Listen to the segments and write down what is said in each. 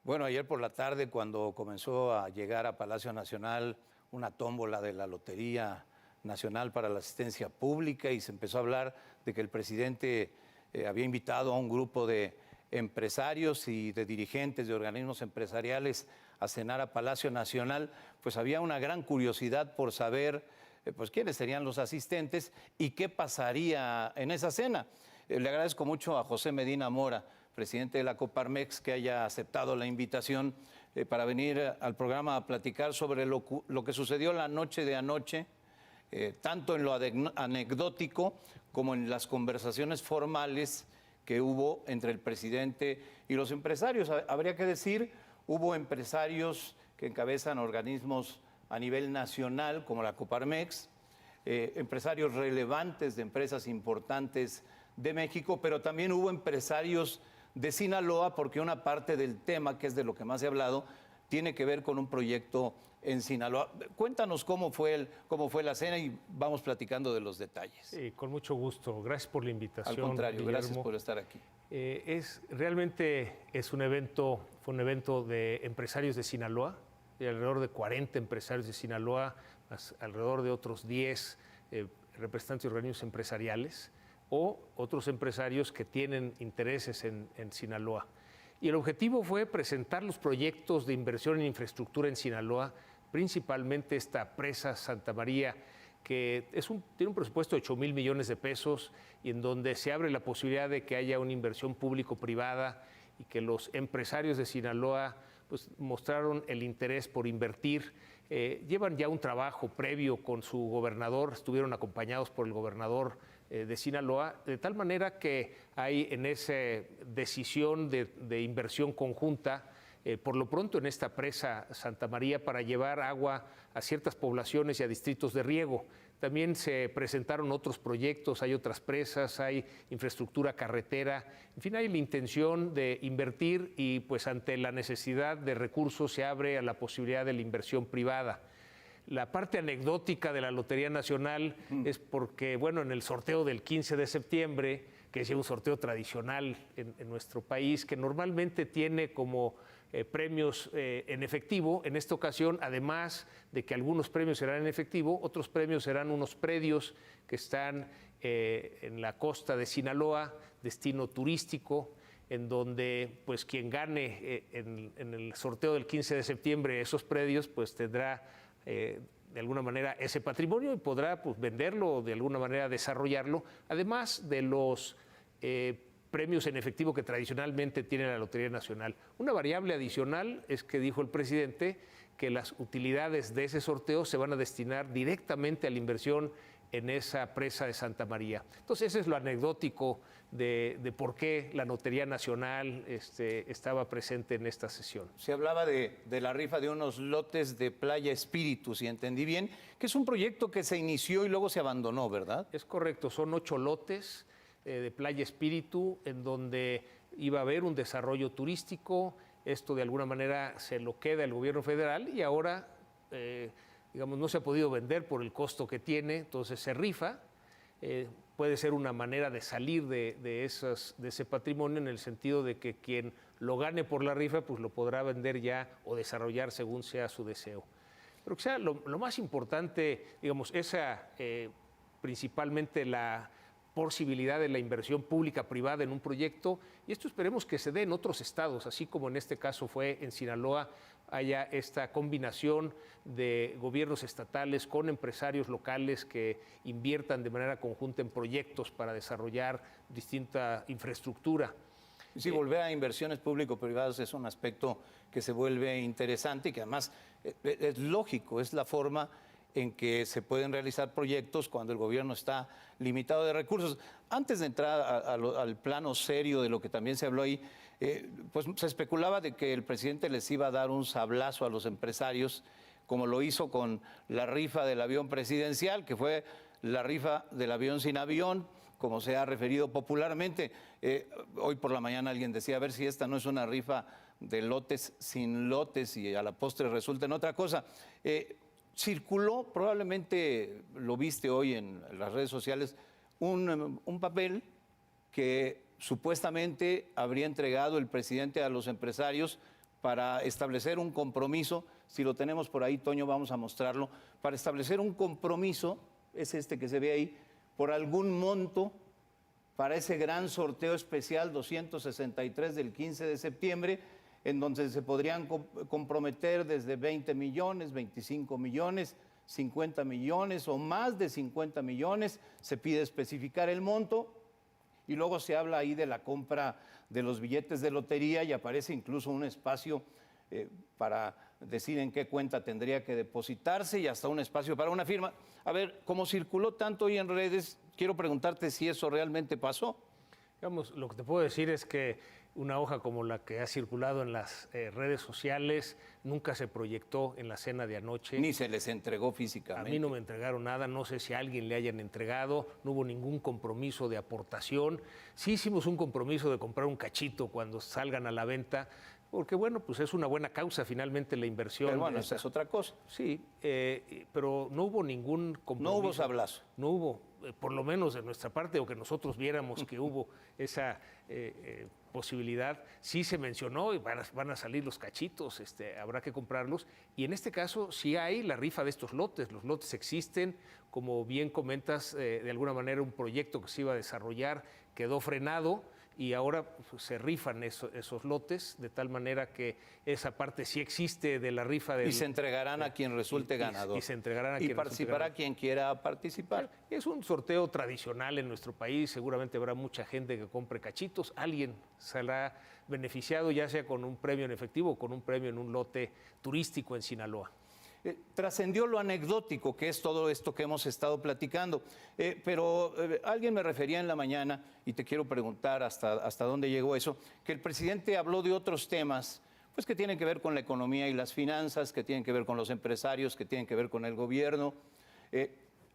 Bueno, ayer por la tarde, cuando comenzó a llegar a Palacio Nacional una tómbola de la Lotería Nacional para la Asistencia Pública y se empezó a hablar de que el presidente había invitado a un grupo de empresarios y de dirigentes de organismos empresariales a cenar a Palacio Nacional, pues había una gran curiosidad por saber pues quiénes serían los asistentes y qué pasaría en esa cena. Le agradezco mucho a José Medina Mora, presidente de la Coparmex, que haya aceptado la invitación para venir al programa a platicar sobre lo que sucedió la noche de anoche, tanto en lo anecdótico como en las conversaciones formales que hubo entre el presidente y los empresarios. Habría que decir, hubo empresarios que encabezan organismos a nivel nacional, como la Coparmex, empresarios relevantes de empresas importantes de México, pero también hubo empresarios de Sinaloa, porque una parte del tema, que es de lo que más he hablado, tiene que ver con un proyecto en Sinaloa. Cuéntanos cómo fue la cena y vamos platicando de los detalles. Sí, con mucho gusto. Gracias por la invitación. Al contrario, Guillermo. gracias por estar aquí. Realmente fue un evento de empresarios de Sinaloa, de alrededor de 40 empresarios de Sinaloa, más alrededor de otros 10 representantes de organismos empresariales o otros empresarios que tienen intereses en Sinaloa. Y el objetivo fue presentar los proyectos de inversión en infraestructura en Sinaloa, principalmente esta presa Santa María, que tiene un presupuesto de 8,000 millones de pesos y en donde se abre la posibilidad de que haya una inversión público-privada y que los empresarios de Sinaloa pues, mostraron el interés por invertir. Llevan ya un trabajo previo con su gobernador, estuvieron acompañados por el gobernador de Sinaloa, de tal manera que hay en esa decisión de inversión conjunta, por lo pronto en esta presa Santa María, para llevar agua a ciertas poblaciones y a distritos de riego. También se presentaron otros proyectos, hay otras presas, hay infraestructura carretera, en fin, hay la intención de invertir y pues ante la necesidad de recursos se abre a la posibilidad de la inversión privada. La parte anecdótica de la Lotería Nacional es porque, bueno, en el sorteo del 15 de septiembre, que es un sorteo tradicional en nuestro país, que normalmente tiene como premios en efectivo, en esta ocasión, además de que algunos premios serán en efectivo, otros premios serán unos predios que están en la costa de Sinaloa, destino turístico, en donde pues quien gane en el sorteo del 15 de septiembre esos predios, pues tendrá de alguna manera ese patrimonio y podrá pues, venderlo o de alguna manera desarrollarlo, además de los premios en efectivo que tradicionalmente tiene la Lotería Nacional. Una variable adicional es que dijo el presidente que las utilidades de ese sorteo se van a destinar directamente a la inversión en esa presa de Santa María. Entonces, ese es lo anecdótico de por qué la Lotería Nacional estaba presente en esta sesión. Se hablaba de la rifa de unos lotes de Playa Espíritu, si entendí bien, que es un proyecto que se inició y luego se abandonó, ¿verdad? Es correcto, son 8 lotes de Playa Espíritu, en donde iba a haber un desarrollo turístico. Esto de alguna manera se lo queda el gobierno federal y ahora digamos, no se ha podido vender por el costo que tiene, entonces se rifa. Puede ser una manera de salir de ese patrimonio, en el sentido de que quien lo gane por la rifa pues lo podrá vender ya o desarrollar según sea su deseo. Pero que sea lo más importante, digamos, principalmente la posibilidad de la inversión pública-privada en un proyecto, y esto esperemos que se dé en otros estados, así como en este caso fue en Sinaloa, haya esta combinación de gobiernos estatales con empresarios locales que inviertan de manera conjunta en proyectos para desarrollar distinta infraestructura. Sí, volver a inversiones público-privadas es un aspecto que se vuelve interesante y que además es lógico, es la forma en que se pueden realizar proyectos cuando el gobierno está limitado de recursos. Antes de entrar al plano serio de lo que también se habló ahí, pues se especulaba de que el presidente les iba a dar un sablazo a los empresarios, como lo hizo con la rifa del avión presidencial, que fue la rifa del avión sin avión, como se ha referido popularmente. Hoy por la mañana alguien decía, a ver si esta no es una rifa de lotes sin lotes y a la postre resulta en otra cosa. Circuló, probablemente lo viste hoy en las redes sociales, un papel que supuestamente habría entregado el presidente a los empresarios para establecer un compromiso. Si lo tenemos por ahí, Toño, vamos a mostrarlo. Para establecer un compromiso, es este que se ve ahí, por algún monto para ese gran sorteo especial 263 del 15 de septiembre, en donde se podrían comprometer desde 20 millones, 25 millones, 50 millones o más de 50 millones. Se pide especificar el monto y luego se habla ahí de la compra de los billetes de lotería y aparece incluso un espacio para decir en qué cuenta tendría que depositarse y hasta un espacio para una firma. A ver, como circuló tanto hoy en redes, quiero preguntarte si eso realmente pasó. Digamos, lo que te puedo decir es que una hoja como la que ha circulado en las redes sociales nunca se proyectó en la cena de anoche. Ni se les entregó físicamente. A mí no me entregaron nada, no sé si a alguien le hayan entregado, no hubo ningún compromiso de aportación. Sí hicimos un compromiso de comprar un cachito cuando salgan a la venta, porque bueno, pues es una buena causa finalmente la inversión. Pero bueno, esa es otra cosa. Sí, pero no hubo ningún compromiso. No hubo sablazo. No hubo, por lo menos de nuestra parte, o que nosotros viéramos que hubo esa posibilidad. Sí se mencionó y van a salir los cachitos, habrá que comprarlos. Y en este caso sí hay la rifa de estos lotes. Los lotes existen, como bien comentas, de alguna manera un proyecto que se iba a desarrollar quedó frenado y ahora pues, se rifan esos lotes, de tal manera que esa parte sí existe de la rifa. Y se entregarán a quien resulte ganador. Y se entregarán a quien participará quien quiera participar. Es un sorteo tradicional en nuestro país, seguramente habrá mucha gente que compre cachitos, alguien saldrá beneficiado ya sea con un premio en efectivo o con un premio en un lote turístico en Sinaloa. Trascendió lo anecdótico, que es todo esto que hemos estado platicando, pero alguien me refería en la mañana, y te quiero preguntar hasta dónde llegó eso, que el presidente habló de otros temas, pues que tienen que ver con la economía y las finanzas, que tienen que ver con los empresarios, que tienen que ver con el gobierno,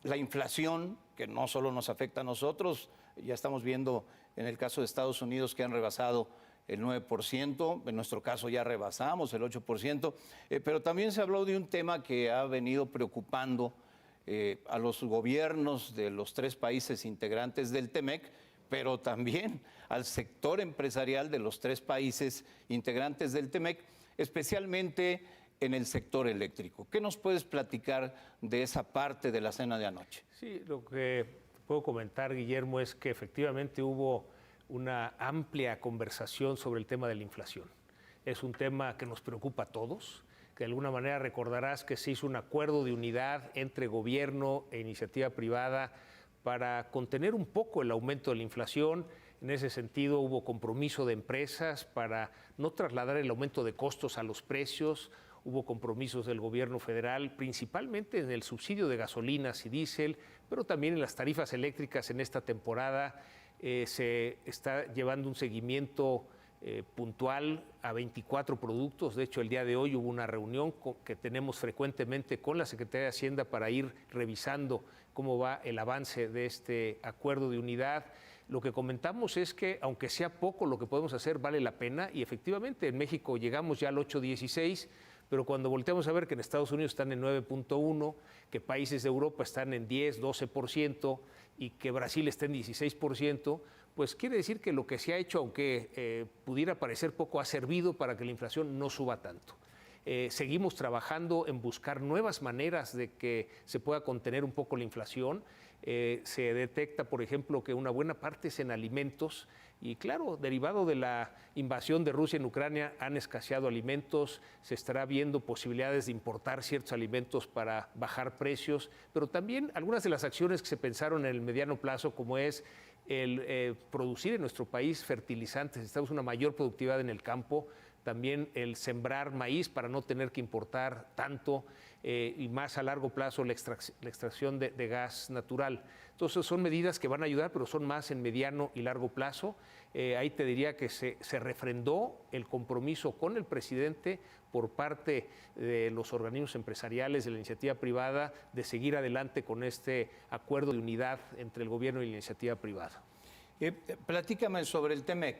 la inflación, que no solo nos afecta a nosotros, ya estamos viendo en el caso de Estados Unidos que han rebasado el 9%, en nuestro caso ya rebasamos el 8%, pero también se habló de un tema que ha venido preocupando a los gobiernos de los 3 países integrantes del TEMEC, pero también al sector empresarial de los 3 países integrantes del TEMEC, especialmente en el sector eléctrico. ¿Qué nos puedes platicar de esa parte de la cena de anoche? Sí, lo que puedo comentar, Guillermo, es que efectivamente hubo una amplia conversación sobre el tema de la inflación. Es un tema que nos preocupa a todos, que de alguna manera recordarás que se hizo un acuerdo de unidad entre gobierno e iniciativa privada para contener un poco el aumento de la inflación. En ese sentido hubo compromiso de empresas para no trasladar el aumento de costos a los precios. Hubo compromisos del gobierno federal, principalmente en el subsidio de gasolinas y diésel, pero también en las tarifas eléctricas en esta temporada. Se está llevando un seguimiento puntual a 24 productos. De hecho, el día de hoy hubo una reunión que tenemos frecuentemente con la Secretaría de Hacienda para ir revisando cómo va el avance de este acuerdo de unidad. Lo que comentamos es que, aunque sea poco lo que podemos hacer, vale la pena, y efectivamente en México llegamos ya al 8.16, pero cuando volteamos a ver que en Estados Unidos están en 9.1, que países de Europa están en 10, 12% y que Brasil está en 16%, pues quiere decir que lo que se ha hecho, aunque pudiera parecer poco, ha servido para que la inflación no suba tanto. Seguimos trabajando en buscar nuevas maneras de que se pueda contener un poco la inflación. Se detecta, por ejemplo, que una buena parte es en alimentos y claro, derivado de la invasión de Rusia en Ucrania han escaseado alimentos, se estará viendo posibilidades de importar ciertos alimentos para bajar precios, pero también algunas de las acciones que se pensaron en el mediano plazo, como es el producir en nuestro país fertilizantes, necesitamos una mayor productividad en el campo, también el sembrar maíz para no tener que importar tanto y más a largo plazo la extracción de gas natural. Entonces son medidas que van a ayudar, pero son más en mediano y largo plazo. Ahí te diría que se refrendó el compromiso con el presidente por parte de los organismos empresariales, de la iniciativa privada, de seguir adelante con este acuerdo de unidad entre el gobierno y la iniciativa privada. Platícame sobre el TEMEC.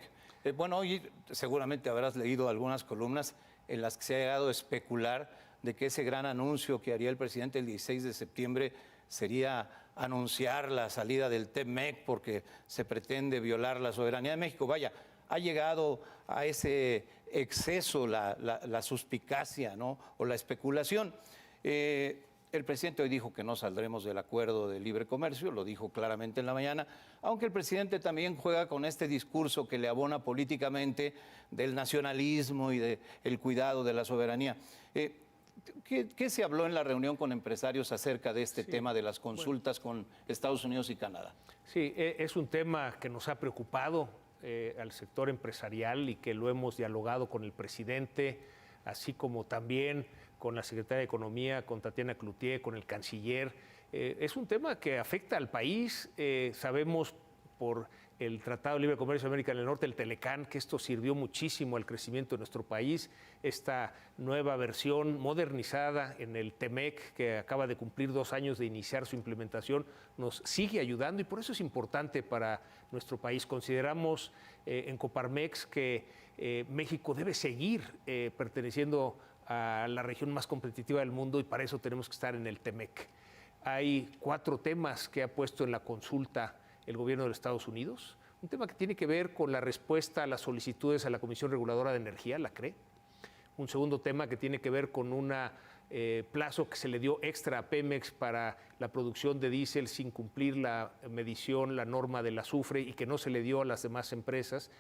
Bueno, hoy seguramente habrás leído algunas columnas en las que se ha llegado a especular de que ese gran anuncio que haría el presidente el 16 de septiembre sería anunciar la salida del TEMEC porque se pretende violar la soberanía de México. Vaya, ha llegado a ese exceso la suspicacia, ¿no? O la especulación. El presidente hoy dijo que no saldremos del acuerdo de libre comercio, lo dijo claramente en la mañana, aunque el presidente también juega con este discurso que le abona políticamente del nacionalismo y del cuidado de la soberanía. ¿Qué se habló en la reunión con empresarios acerca de este tema de las consultas con Estados Unidos y Canadá? Sí, es un tema que nos ha preocupado al sector empresarial y que lo hemos dialogado con el presidente, así como también con la secretaria de Economía, con Tatiana Cloutier, con el canciller. Es un tema que afecta al país. Sabemos por el Tratado de Libre Comercio de América del Norte, el Telecán, que esto sirvió muchísimo al crecimiento de nuestro país. Esta nueva versión modernizada en el TEMEC, que acaba de cumplir 2 años de iniciar su implementación, nos sigue ayudando y por eso es importante para nuestro país. Consideramos en Coparmex que México debe seguir perteneciendo a la región más competitiva del mundo y para eso tenemos que estar en el TEMEC. Hay 4 temas que ha puesto en la consulta el gobierno de los Estados Unidos. Un tema que tiene que ver con la respuesta a las solicitudes a la Comisión Reguladora de Energía, la CRE. Un segundo tema que tiene que ver con un plazo que se le dio extra a Pemex para la producción de diésel sin cumplir la medición, la norma del azufre y que no se le dio a las demás empresas.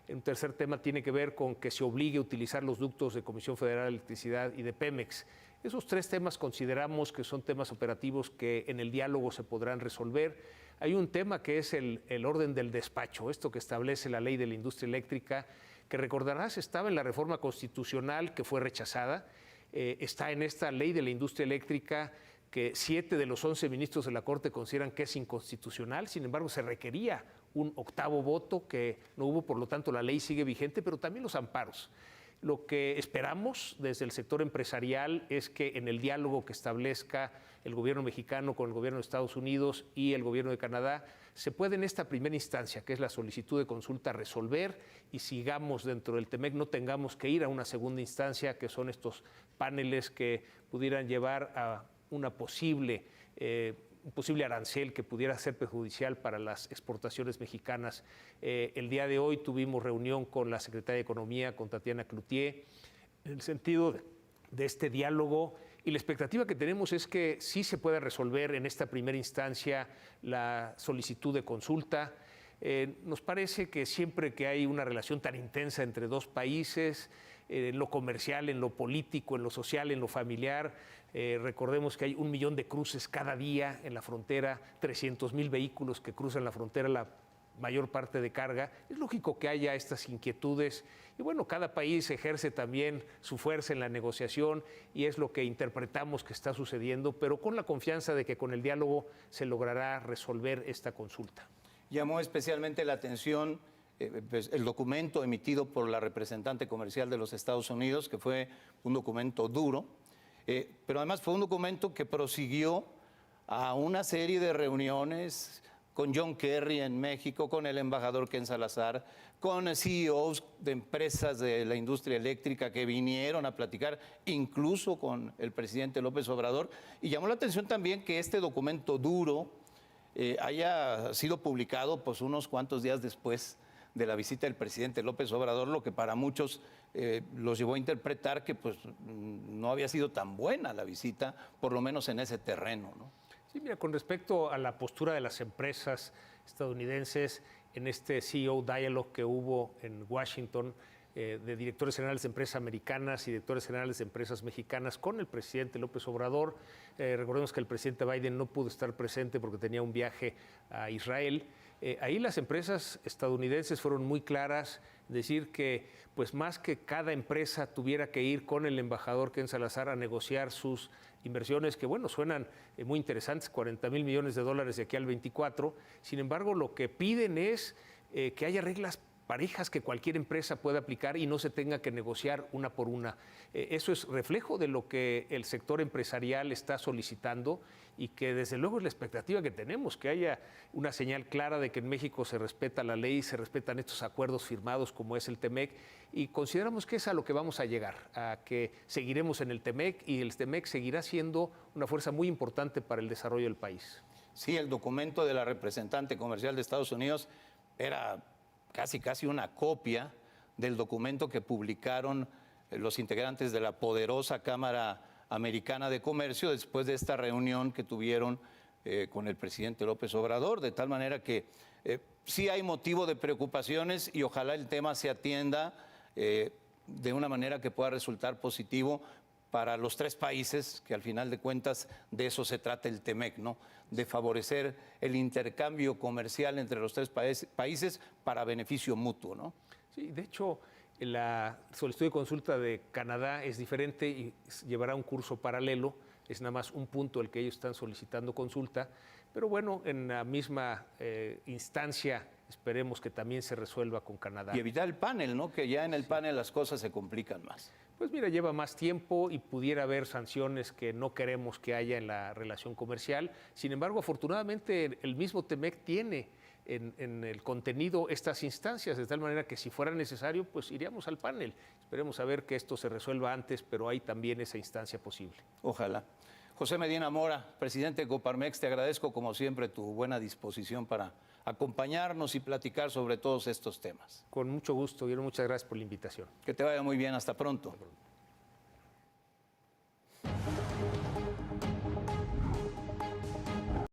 Un tercer tema tiene que ver con que se obligue a utilizar los ductos de Comisión Federal de Electricidad y de Pemex. Esos 3 temas consideramos que son temas operativos que en el diálogo se podrán resolver. Hay un tema que es el orden del despacho, esto que establece la ley de la industria eléctrica, que recordarás estaba en la reforma constitucional que fue rechazada, está en esta ley de la industria eléctrica que 7 de los 11 ministros de la Corte consideran que es inconstitucional, sin embargo se requería un 8º voto que no hubo, por lo tanto la ley sigue vigente, pero también los amparos. Lo que esperamos desde el sector empresarial es que en el diálogo que establezca el gobierno mexicano con el gobierno de Estados Unidos y el gobierno de Canadá se pueda en esta primera instancia, que es la solicitud de consulta, resolver y sigamos dentro del TEMEC, no tengamos que ir a una segunda instancia, que son estos paneles que pudieran llevar a un posible arancel que pudiera ser perjudicial para las exportaciones mexicanas. El día de hoy tuvimos reunión con la secretaria de Economía, con Tatiana Cloutier, en el sentido de este diálogo, y la expectativa que tenemos es que sí se pueda resolver en esta primera instancia la solicitud de consulta. Nos parece que siempre que hay una relación tan intensa entre 2 países, en lo comercial, en lo político, en lo social, en lo familiar, recordemos que hay 1 millón de cruces cada día en la frontera, 300,000 vehículos que cruzan la frontera, la mayor parte de carga. Es lógico que haya estas inquietudes y bueno, cada país ejerce también su fuerza en la negociación y es lo que interpretamos que está sucediendo, pero con la confianza de que con el diálogo se logrará resolver esta consulta. Llamó especialmente la atención pues, el documento emitido por la representante comercial de los Estados Unidos, que fue un documento duro, pero además fue un documento que prosiguió a una serie de reuniones con John Kerry en México, con el embajador Ken Salazar, con CEOs de empresas de la industria eléctrica que vinieron a platicar, incluso con el presidente López Obrador. Y llamó la atención también que este documento duro haya sido publicado pues, unos cuantos días después de la visita del presidente López Obrador, lo que para muchos los llevó a interpretar que pues, no había sido tan buena la visita, por lo menos en ese terreno, ¿no? Sí, mira, con respecto a la postura de las empresas estadounidenses en este CEO Dialogue que hubo en Washington, de directores generales de empresas americanas y directores generales de empresas mexicanas con el presidente López Obrador. Recordemos que el presidente Biden no pudo estar presente porque tenía un viaje a Israel. Ahí las empresas estadounidenses fueron muy claras, decir que pues más que cada empresa tuviera que ir con el embajador Ken Salazar a negociar sus inversiones, que bueno, suenan muy interesantes, 40,000 millones de dólares de aquí al 24. Sin embargo, lo que piden es que haya reglas parejas que cualquier empresa pueda aplicar y no se tenga que negociar una por una. Eso es reflejo de lo que el sector empresarial está solicitando y que desde luego es la expectativa que tenemos, que haya una señal clara de que en México se respeta la ley, se respetan estos acuerdos firmados como es el TEMEC y consideramos que es a lo que vamos a llegar, a que seguiremos en el TEMEC y el TEMEC seguirá siendo una fuerza muy importante para el desarrollo del país. Sí, el documento de la representante comercial de Estados Unidos era casi una copia del documento que publicaron los integrantes de la poderosa Cámara Americana de Comercio después de esta reunión que tuvieron con el presidente López Obrador, de tal manera que sí hay motivo de preocupaciones y ojalá el tema se atienda de una manera que pueda resultar positivo para los tres países, que al final de cuentas de eso se trata el TEMEC, ¿no? De favorecer el intercambio comercial entre los tres países para beneficio mutuo, ¿no? Sí, de hecho, la solicitud de consulta de Canadá es diferente y llevará un curso paralelo. Es nada más un punto el que ellos están solicitando consulta, pero bueno, en la misma instancia esperemos que también se resuelva con Canadá. Y evitar el panel, ¿no? Que ya en el panel las cosas se complican más. Pues mira, lleva más tiempo y pudiera haber sanciones que no queremos que haya en la relación comercial. Sin embargo, afortunadamente el mismo TEMEC tiene en el contenido estas instancias, de tal manera que si fuera necesario, pues iríamos al panel. Esperemos a ver que esto se resuelva antes, pero hay también esa instancia posible. Ojalá. José Medina Mora, presidente de Coparmex, te agradezco como siempre tu buena disposición para acompañarnos y platicar sobre todos estos temas. Con mucho gusto, Guillermo, muchas gracias por la invitación. Que te vaya muy bien, hasta pronto. Hasta pronto.